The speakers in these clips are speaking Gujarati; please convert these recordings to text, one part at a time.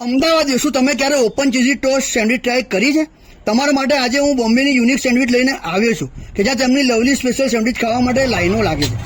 અમદાવાદ શું તમે ક્યારે open cheesy toast sandwich try કરી છે? તમારા માટે આજે હું બોમ્બેની યુનિક સેન્ડવિચ લઈને આવ્યો છું કે જ્યાં તેમની લવલી સ્પેશિયલ સેન્ડવિચ ખાવા માટે લાઈનો લાગે છે.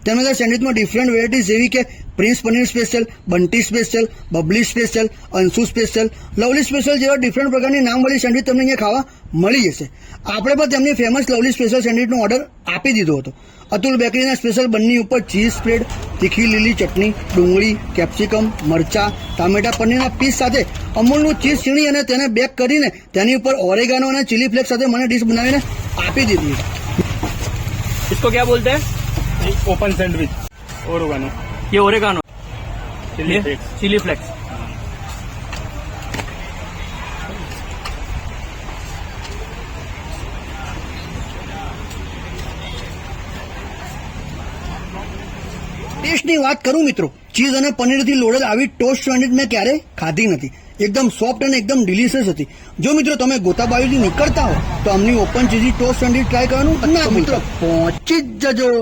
તેમના સેન્ડવિચમાં ડિફરન્ટ વેરાયટીઝ જેવી કે prince paneer special, Bunty special, Babli special, Anshu special, lovely special જેવા ડિફરન્ટ પ્રકારની નામવાળી સેન્ડવિચ તમને અહીંયા ખાવા મળી જશે. આપણે પણ તેમની ફેમસ લવલી સ્પેશિયલ સેન્ડવિચનો ઓર્ડર આપી દીધો હતો. અતુલ બેકરીના સ્પેશિયલ બનની ઉપર ચીઝ સ્પ્રેડ, તીખી લીલી ચટણી, ડુંગળી, કેપ્સિકમ, મરચા, ટામેટા, પનીરના પીસ સાથે અમૂલનું ચીઝ છીણી અને તેને બેક કરીને તેની ઉપર ઓરેગાનો અને ચીલી ફ્લેક્સ સાથે મને ડીશ બનાવીને આપી દીધી. इसको क्या बोलते हैं? ओपन सैंडविच ओरेगानो ये oregano, chilli flakes. Chilli flakes. ટેસ્ટની વાત કરું મિત્રો, ચીઝ અને પનીરથી લોડેલ આવી ટોસ્ટ સેન્ડવિચ મેં ક્યારેય ખાધી નથી. એકદમ સોફ્ટ અને એકદમ ડિલિશિયસ હતી. જો મિત્રો તમે ગોતાબાયુથી નીકળતા હો તો અમની open cheesy toast sandwich try કરવાનું ના મિત્રો, પહોંચી જ જજો.